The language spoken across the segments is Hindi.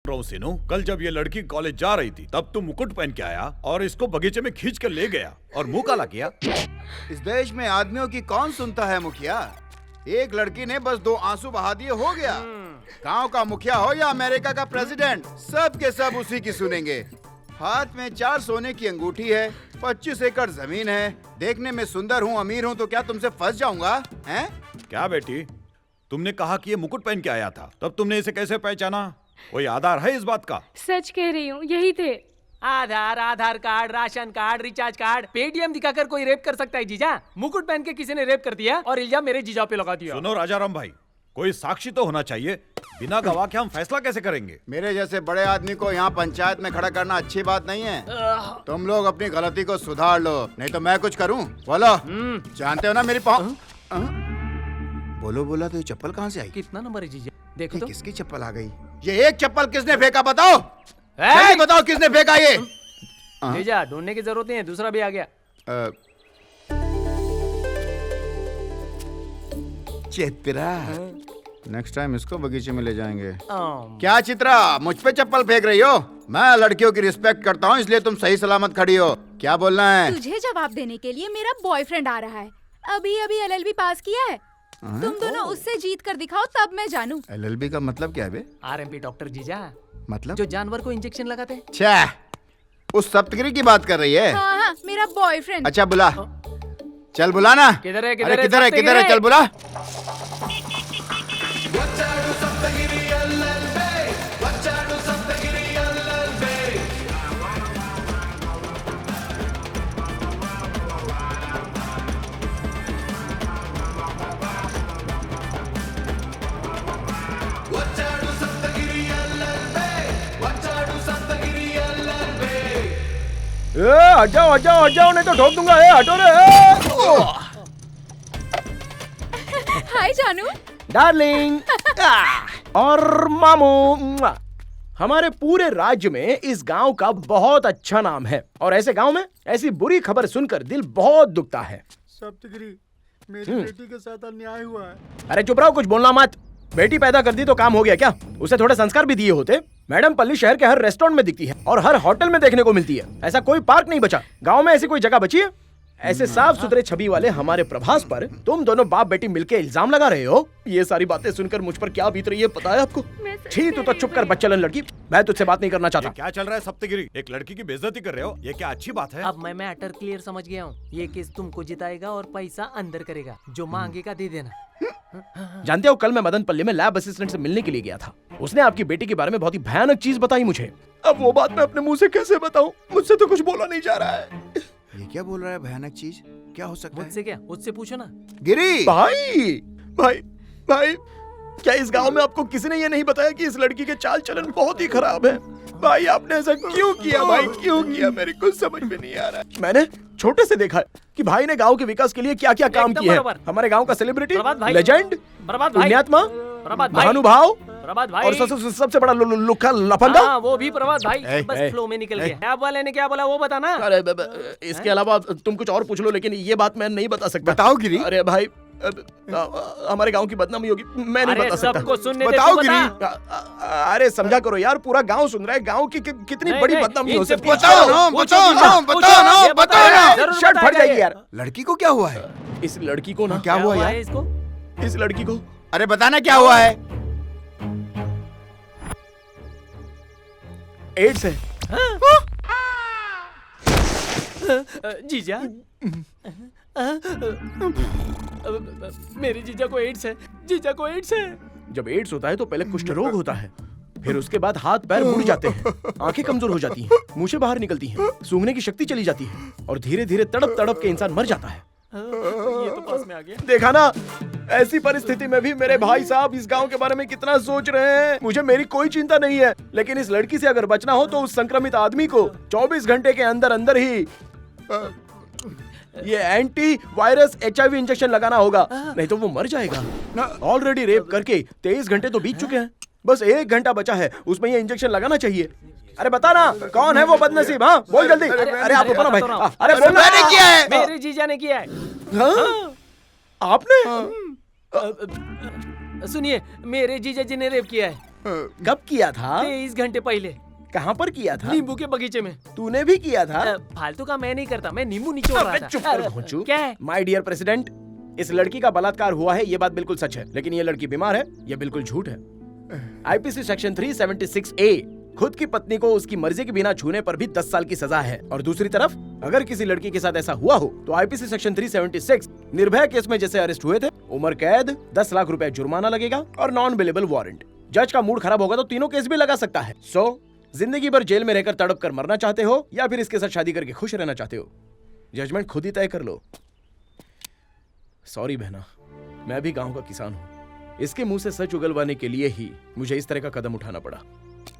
सिनू, कल जब ये लड़की कॉलेज जा रही थी तब तू मुकुट पहन के आया और इसको बगीचे में खींच कर ले गया और मुंह काला किया। इस देश में आदमियों की कौन सुनता है मुखिया? एक लड़की ने बस 2 आंसू बहा दिए, हो गया। गांव का मुखिया हो या अमेरिका का प्रेसिडेंट, सब के सब उसी की सुनेंगे। हाथ में 4 सोने की अंगूठी है, 25 एकड़ जमीन है, देखने में सुंदर हूँ, अमीर हूँ, तो क्या तुमसे फंस जाऊंगा? हैं? क्या बेटी, तुमने कहा कि ये मुकुट पहन के आया था, तब तुमने इसे कैसे पहचाना? कोई आधार है इस बात का? सच कह रही हूँ, यही थे। Aadhaar card, ration card, recharge card, Paytm दिखाकर कोई रेप कर सकता है जीजा? मुकुट पहन के किसी ने रेप कर दिया और इल्जाम मेरे जीजा पे लगा दिया। सुनो राजाराम भाई, कोई साक्षी तो होना चाहिए। बिना गवाह के हम फैसला कैसे करेंगे? मेरे जैसे बड़े आदमी को यहाँ पंचायत में खड़ा करना अच्छी बात नहीं है। तुम लोग अपनी गलती को सुधार लो, नहीं तो मैं कुछ करूँ। बोलो, जानते हो ना मेरी पाँव। बोलो बोला तो ये चप्पल कहाँ से आई? कितना नंबर है जीजा? देखो तो। किसकी चप्पल आ गई? ये एक चप्पल किसने फेंका बताओ? जल्दी बताओ किसने फेंका ये? जीजा ढूंढने की जरूरत नहीं है, दूसरा भी आ गया। चित्रा, नेक्स्ट टाइम इसको बगीचे में ले जाएंगे। क्या चित्रा, मुझ पे चप्पल फेंक रही हो? मैं लड़कियों की रिस्पेक्ट करता हूँ, इसलिए तुम सही सलामत खड़ी हो। क्या बोलना है? तुझे जवाब देने के लिए मेरा बॉयफ्रेंड आ रहा है। अभी अभी LLB पास किया है। तुम दोनों उससे जीत कर दिखाओ, तब मैं जानूं। LLB का मतलब क्या है बे? RMP डॉक्टर जीजा, मतलब जो जानवर को इंजेक्शन लगाते हैं। छह, उस सप्तगिरी की बात कर रही है? हाँ, मेरा बॉयफ्रेंड। अच्छा बुला, चल बुला ना। किधर है? किधर है? किधर है? चल बुला। हट जाओ नहीं तो ठोक दूंगा। हटो रे। हाय जानू। डार्लिंग और मामू। हमारे पूरे राज्य में इस गांव का बहुत अच्छा नाम है और ऐसे गांव में ऐसी बुरी खबर सुनकर दिल बहुत दुखता है। सप्तगिरी, मेरी बेटी के साथ अन्याय हुआ है। अरे चुप रहो, कुछ बोलना मत। बेटी पैदा कर दी तो काम हो गया क्या? उसे थोड़े संस्कार भी दिए होते। मैडम पल्ली शहर के हर रेस्टोरेंट में दिखती है और हर होटल में देखने को मिलती है। ऐसा कोई पार्क नहीं बचा। गांव में ऐसी कोई जगह बची है? ऐसे साफ सुथरे छवि वाले हमारे प्रभास पर तुम दोनों बाप बेटी मिलके इल्जाम लगा रहे हो। ये सारी बातें सुनकर मुझ पर क्या बीत रही है पता है आपको? छी, तू तो चुप कर बच्चलन लड़की, मैं तुझसे बात नहीं करना चाहता। क्या चल रहा है सप्तगिरी? एक लड़की की बेइज्जती कर रहे हो, ये क्या अच्छी बात है? अब मैं अटर क्लियर समझ गया हूँ। ये केस तुमको जिताएगा और पैसा अंदर करेगा, जो मांगेगा दे देना। जानते हो, कल मैं मदन पल्ली में लैब असिस्टेंट से मिलने के लिए गया था। उसने आपकी बेटी के बारे में बहुत ही भयानक चीज बताई मुझे। अब वो बात मैं अपने मुंह से कैसे बताऊं? मुझसे तो कुछ बोला नहीं जा रहा है। ये क्या बोल रहा है? भयानक चीज क्या हो सकता है? मुझसे क्या? मुझसे पूछो ना। गिरी भाई, क्या इस गांव में आपको किसी ने ये नहीं बताया कि इस लड़की के चाल चलन बहुत ही खराब है? भाई आपने ऐसा क्यों किया? भाई क्यों किया? मेरे कुछ समझ में नहीं आ रहा है। मैंने छोटे से देखा कि भाई ने गांव के विकास के लिए क्या क्या काम किए हैं। हमारे गांव का सेलिब्रिटी, लेजेंड, पुण्यात्मा, महानुभाव और सबसे बड़ा लुक्खा लफंगा। वो भी प्रभात भाई, बस फ्लो में निकल गया। क्या वाले ने क्या बोला वो बताना। अरे इसके अलावा तुम कुछ और पूछ लो, लेकिन ये बात मैं नहीं बता सकता। बताओ गिरी। अरे भाई, हमारे गांव की बदनामी होगी, मैं नहीं बता सकता। सबको सुनने दे, बताओ तू गिरी। अरे समझा करो यार, पूरा गांव सुन रहा है। गांव की कितनी बड़ी बदनामी हो सकती है। बताओ ना। शर्ट फट जाएगी यार। लड़की को क्या हुआ है? इस लड़की को ना क्या हुआ यार? इसको? इस लड़की को अरे बताना क्या हुआ है? एड्स है। जीजा, मेरे जीजा को एड्स है। जीजा को एड्स है। जब एड्स होता है तो पहले कुष्ठ रोग होता है, फिर उसके बाद हाथ पैर मुड़ जाते हैं, आंखें कमजोर हो जाती हैं, मूछें बाहर निकलती हैं, सूंघने की शक्ति चली जाती है और धीरे धीरे तड़प तड़प के इंसान मर जाता है। ये तो पास में आ गया। देखा ना, ऐसी परिस्थिति में भी मेरे भाई साहब इस गांव के बारे में कितना सोच रहे हैं। मुझे मेरी कोई चिंता नहीं है, लेकिन इस लड़की से अगर बचना हो तो उस संक्रमित आदमी को 24 घंटे के अंदर अंदर ही ये एंटी वायरस HIV इंजेक्शन लगाना होगा, नहीं तो वो मर जाएगा। ऑलरेडी रेप करके 23 घंटे तो बीत चुके हैं, बस 1 घंटा बचा है, उसमें ये इंजेक्शन लगाना चाहिए। अरे बता ना, कौन है वो बदनसीब? हाँ बोल जल्दी। अरे आप बताओ ना भाई। अरे बोल। मैंने किया है। मेरे जीजा ने किया है। आपने? सुनिए, मेरे जीजा जी ने रेप किया है। कब किया था? 23 घंटे पहले कहाँ पर किया था? नींबू के बगीचे में। तूने भी किया था? फालतू का मैं नहीं करता, मैं नींबू निचोड़ रहा था। चुप कर भोंचू। क्या है? माय डियर प्रेसिडेंट, इस लड़की का बलात्कार हुआ है, ये बात बिल्कुल सच है, लेकिन ये लड़की बीमार है, ये बिल्कुल झूठ है। आईपीसी सेक्शन 376A खुद की पत्नी को उसकी मर्जी के बिना छूने पर भी 10 साल की सजा है, और दूसरी तरफ अगर किसी लड़की के साथ ऐसा हुआ हो तो आईपीसी सेक्शन 376 निर्भया केस में जैसे अरेस्ट हुए थे, उम्र कैद, 10 लाख रुपए जुर्माना लगेगा और नॉन बेलेबल वारंट। जज का मूड खराब होगा तो तीनों केस भी लगा सकता है। जिंदगी भर जेल में रहकर तड़प कर मरना चाहते हो या फिर इसके साथ शादी करके खुश रहना चाहते हो? जजमेंट खुद ही तय कर लो। सॉरी बहना, मैं भी गांव का किसान हूं। इसके मुंह से सच उगलवाने के लिए ही मुझे इस तरह का कदम उठाना पड़ा।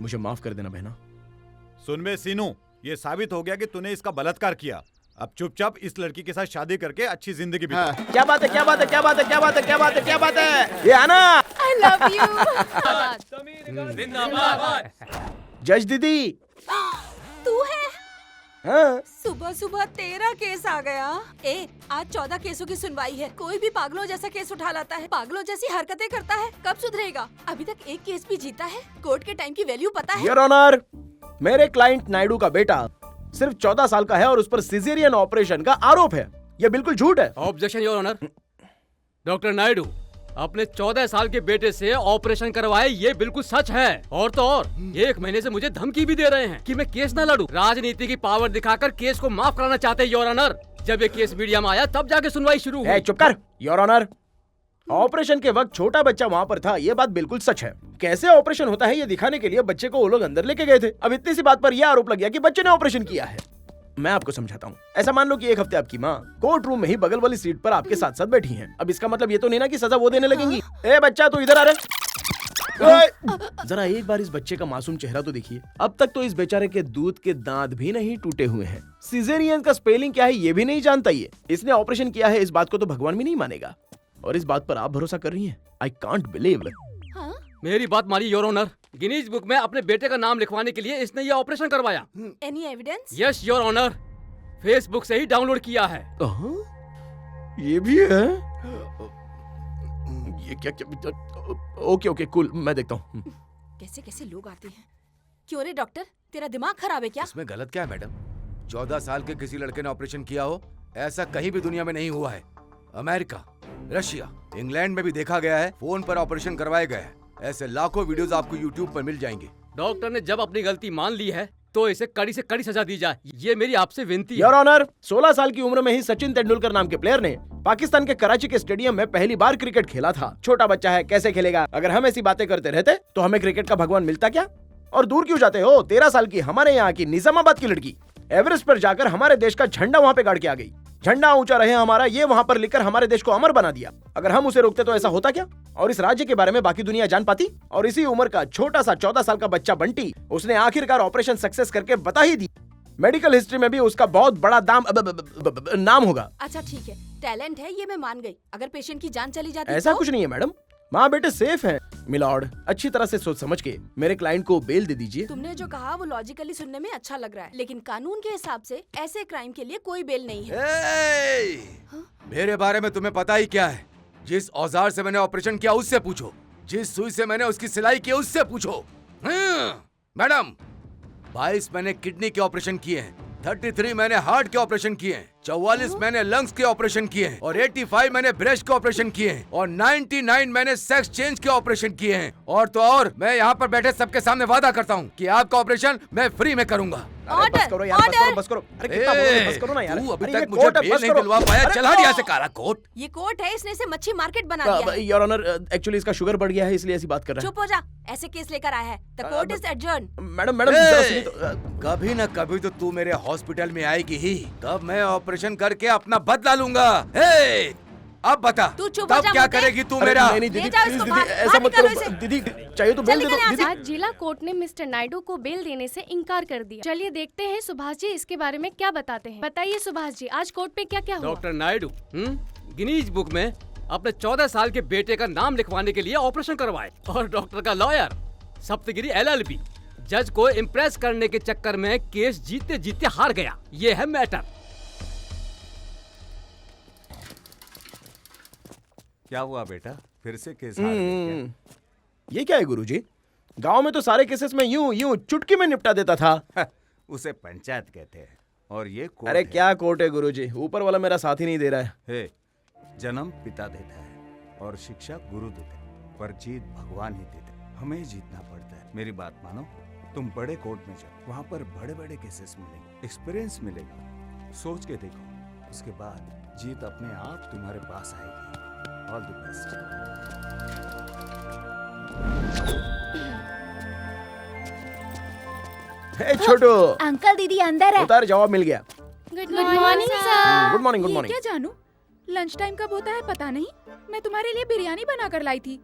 मुझे माफ कर देना बहना। सुन बे सीनू, ये साबित हो गया कि तूने इसका बलात्कार किया। अब चुपचाप इस लड़की के साद शादी करके अच्छी जिंदगी बिता। क्या बात है, क्या बात है, क्या बात है, क्या बात है, क्या बात है, क्या बात है? ये आना। I love you. जज दीदी। तू है? हाँ? सुबह सुबह 13 केस आ गया। आज 14 केसों की सुनवाई है। कोई भी पागलों जैसा केस उठा लाता है, पागलों जैसी हरकतें करता है। कब सुधरेगा? अभी तक एक केस भी जीता है। कोर्ट के टाइम की वैल्यू पता है? योर ऑनर, मेरे क्लाइंट नायडू का बेटा सिर्फ 14 साल का है और उस पर सिजेरियन ऑपरेशन का आरोप है। यह बिल्कुल झूठ है। Objection your honour. Doctor Naidu अपने 14 साल के बेटे से ऑपरेशन करवाए, ये बिल्कुल सच है। और तो और 1 महीने से मुझे धमकी भी दे रहे हैं कि मैं केस न लड़ूं। राजनीति की पावर दिखाकर केस को माफ कराना चाहते हैं योर ऑनर। जब ये केस मीडिया में आया तब जाके सुनवाई शुरू हुई। चुप कर योर ऑनर। ऑपरेशन के वक्त छोटा बच्चा वहाँ पर था, ये बात बिल्कुल सच है। कैसे ऑपरेशन होता है ये दिखाने के लिए बच्चे को वो लोग अंदर लेके गए थे। अब इतनी सी बात पर यह आरोप लग गया कि बच्चे ने ऑपरेशन किया है। मैं आपको समझाता हूँ। ऐसा मान लो कि एक हफ्ते आपकी माँ कोर्ट रूम में ही बगल वाली सीट पर आपके साथ साथ बैठी हैं। अब इसका मतलब ये तो नहीं ना कि सजा वो देने लगेंगी। ए बच्चा, तू इधर आ रहे। जरा एक बार इस बच्चे का मासूम चेहरा तो देखिए। अब तक तो इस बेचारे के दूध के दांत भी नहीं टूटे हुए हैं। सिजेरियन का स्पेलिंग क्या है ये भी नहीं जानता ये। इसने ऑपरेशन किया है, इस बात को तो भगवान भी नहीं मानेगा। और इस बात पर आप भरोसा कर रही हैं? I can't believe. मेरी बात मानिए योर ऑनर। गिनीज बुक में अपने बेटे का नाम लिखवाने के लिए इसने ये ऑपरेशन करवाया। Any evidence? Yes your honour, Facebook से ही डाउनलोड किया है। ये भी है? ये क्या? ओके ओके कूल, मैं देखता हूँ। कैसे कैसे लोग आते हैं। क्यों रे डॉक्टर, तेरा दिमाग खराब है क्या? इसमें गलत क्या है मैडम? 14 साल के किसी लड़के ने ऑपरेशन किया हो, ऐसा कहीं भी दुनिया में नहीं हुआ है। अमेरिका, रशिया, इंग्लैंड में भी देखा गया है, फोन पर ऑपरेशन करवाए गए हैं। ऐसे लाखों वीडियोस आपको यूट्यूब पर मिल जाएंगे। डॉक्टर ने जब अपनी गलती मान ली है तो इसे कड़ी से कड़ी सजा दी जाए, ये मेरी आपसे विनती है। योर ऑनर, 16 साल की उम्र में ही सचिन तेंदुलकर नाम के प्लेयर ने पाकिस्तान के कराची के स्टेडियम में पहली बार क्रिकेट खेला था। छोटा बच्चा है, कैसे खेलेगा? अगर हम ऐसी बातें करते रहते तो हमें क्रिकेट का भगवान मिलता क्या? और दूर क्यों जाते हो? 13 साल की हमारे यहाँ की निजामाबाद की लड़की एवरेस्ट पर जाकर हमारे देश का झंडा वहाँ पे गाड़ के आ गई। झंडा ऊंचा रहे हमारा, ये वहाँ पर लिखकर हमारे देश को अमर बना दिया। अगर हम उसे रोकते तो ऐसा होता क्या? और इस राज्य के बारे में बाकी दुनिया जान पाती? और इसी उम्र का छोटा सा 14 साल का बच्चा बंटी, उसने आखिरकार ऑपरेशन सक्सेस करके बता ही दी। मेडिकल हिस्ट्री में भी उसका बहुत बड़ा नाम होगा। अच्छा ठीक है, टैलेंट है ये मैं मान गई। अगर पेशेंट की जान चली जाती ऐसा तो? कुछ नहीं है मैडम, माँ बेटे सेफ हैं। मिलॉर्ड, अच्छी तरह से सोच समझ के मेरे क्लाइंट को बेल दे दीजिए। तुमने जो कहा वो लॉजिकली सुनने में अच्छा लग रहा है, लेकिन कानून के हिसाब से ऐसे क्राइम के लिए कोई बेल नहीं है। मेरे बारे में तुम्हें पता ही क्या है? जिस औजार से मैंने ऑपरेशन किया उससे पूछो, जिस सुई से मैंने उसकी सिलाई की उससे पूछो। मैडम, 22 मैंने किडनी के ऑपरेशन किए हैं, 33 मैंने हार्ट के ऑपरेशन किए हैं, 44 मैंने लंग्स के ऑपरेशन किए हैं, और 85 मैंने ब्रेस्ट के ऑपरेशन किए हैं, और 99 मैंने सेक्स चेंज के ऑपरेशन किए हैं। और तो और मैं यहाँ पर बैठे सबके सामने वादा करता हूँ कि आपका ऑपरेशन मैं फ्री में करूंगा। बस करो यार, बस करो, बस करो। अरे कितना बोल रहे हो? बस करो ना यार। तू अभी अरे तक ये मुझे कोर्ट है, बेल बस नहीं करो। दिलवा पाया, अरे चला दिया से काला कोट। ये कोर्ट है, इसने इसे मच्छी मार्केट बना दिया है। योर ऑनर, एक्चुअली इसका शुगर बढ़ गया है इसलिए ऐसी बात कर रहा है। चुप हो जा, ऐसे केस लेकर आया है। The court is adjourn. Madam madam जरा सुनिए तो। कभी न कभी तो तू मेरे हॉस्पिटल में आएगी ही, तब मैं ऑपरेशन करके अपना बदला लूंगा। अब बता, तू चुप हो तब जा क्या मुझे। करेगी तू अरे मेरा? नहीं दीदी, ले जाओ प्लीज इसको दीदी, बाहर, ऐसा बाहर मत निकालो करो। इसे। दीदी चाहिए तो बेल दे निकल दो यहाँ से। दीदी। आज जिला कोर्ट ने मिस्टर नायडू को बेल देने से इनकार कर दिया। चलिए देखते हैं सुभाष जी इसके बारे में क्या बताते हैं। बताइए सुभाष जी, आज कोर्ट में क्या क्या हुआ? डॉक्टर नायडू गिनीज बुक में अपने 14 साल के बेटे का नाम लिखवाने के लिए ऑपरेशन करवाए, और डॉक्टर का लॉयर सप्तगिरी LLB जज को इम्प्रेस करने के चक्कर में केस जीतते जीतते हार गया। ये है मैटर। क्या हुआ बेटा, फिर से केस हार गए क्या? ये क्या है गुरुजी? गांव में तो सारे केसेस में यूं यूं चुटकी में निपटा देता था। उसे पंचायत कहते हैं और ये कोर्ट अरे है। क्या कोर्ट है गुरुजी, ऊपर वाला मेरा साथ ही नहीं दे रहा है। हे, जन्म पिता देता है और शिक्षा गुरु देते हैं, पर जीत भगवान ही देते हैं। हमें ही जीतना पड़ता है। मेरी बात मानो, तुम बड़े कोर्ट में जाओ, वहाँ पर बड़े बड़े केसेस मिलेंगे, एक्सपीरियंस मिलेगा। सोच के देखो, उसके बाद जीत अपने आप तुम्हारे पास आएगी। All the best. Hey Chhotu, uncle दीदी अंदर है। उतार, जवाब मिल गया। Good morning sir. Good morning, good ये मॉर्निंग। क्या जानू, लंच टाइम कब होता है पता नहीं। मैं तुम्हारे लिए बिरयानी बना कर लाई थी।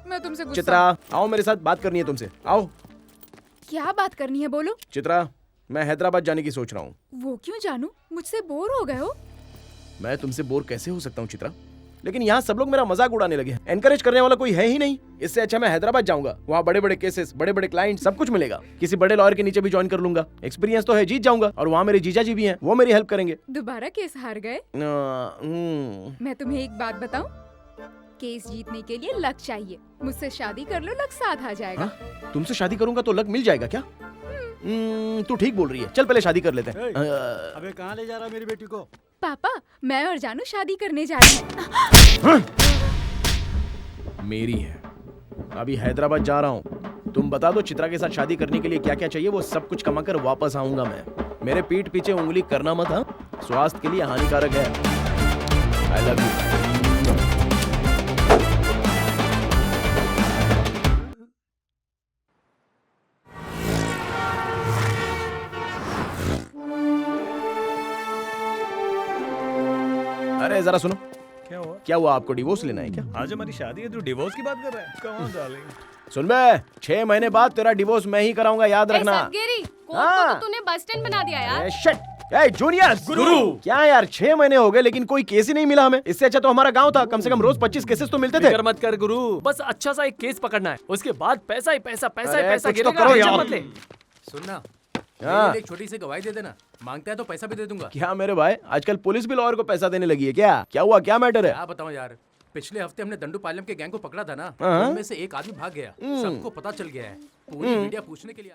मैं तुमसे गुस्सा। चित्रा, आओ मेरे साथ बात करनी है तुमसे, आओ। क्या बात करनी है बोलो। चित्रा, मैं हैदराबाद जाने की सोच रहा हूँ। वो क्यों जानू, मुझसे बोर हो गए हो। मैं तुमसे बोर कैसे हो सकता हूँ चित्रा? लेकिन यहाँ सब लोग मेरा मजाक उड़ाने लगे हैं। एनकरेज करने वाला कोई है ही नहीं। इससे अच्छा मैं हैदराबाद जाऊंगा, वहाँ बड़े बड़े केसेस, बड़े बड़े क्लाइंट, सब कुछ मिलेगा। किसी बड़े लॉयर के नीचे भी ज्वाइन कर लूंगा। एक्सपीरियंस तो है, जीत जाऊंगा। और वहाँ मेरे जीजा जी भी हैं, वो मेरी हेल्प करेंगे। दोबारा केस हार गए। मैं तुम्हें एक बात बताऊं, केस जीतने के लिए लक चाहिए। मुझसे शादी कर लो, लक साथ आ जाएगा। तुमसे शादी करूंगा तो लक मिल जाएगा क्या? तू ठीक बोल रही है, चल पहले शादी कर लेते हैं। अबे कहाँ ले जा रहा मेरी बेटी को? पापा, मैं और जानू शादी करने जा रहे हैं। मेरी है, अभी हैदराबाद जा रहा हूँ। तुम बता दो चित्रा के साथ शादी करने के लिए क्या क्या चाहिए, वो सब कुछ कमा कर वापस आऊंगा मैं। मेरे पीठ पीछे उंगली करना मत, हाँ? स्वास्थ्य के लिए हानिकारक है। I love you. अरे जरा सुनो, क्या हुआ आपको डिवोर्स लेना है क्या? आज हमारी शादी है, तू डिवोर्स की बात कर रहा है? कौन डालेंगे? सुन बे, 6 महीने बाद तेरा डिवोर्स मैं ही कराऊंगा, याद रखना। सदगिरी, कोर्ट हाँ। को तो तूने बस स्टैंड बना दिया यार। शिट, ए जूनियर गुरु, क्या यार 6 महीने हो गए लेकिन कोई केस ही नहीं मिला हमें। इससे अच्छा तो हमारा गांव था, कम से कम रोज 25 केसेस तो मिलते थे। फिक्र मत कर गुरु, बस अच्छा सा एक केस पकड़ना है, उसके बाद पैसा ही पैसा, पैसा ही अरे, पैसा कुछ तो गिरेगा। करो टेंशन यार। मत ले। सुनना, हाँ। मेरे लिए एक छोटी सी गवाही दे देना। मांगता है तो पैसा भी दे दूंगा। क्या मेरे भाई, आजकल पुलिस भी लॉयर को पैसा देने लगी है क्या? क्या हुआ, क्या मैटर है? क्या बताऊं यार, पिछले हफ्ते हमने दंडू पालम के गैंग को पकड़ा था ना, हाँ। उनमें से एक आदमी भाग गया। सबको पता चल गया है। पूरी मीडिया पूछने के लिए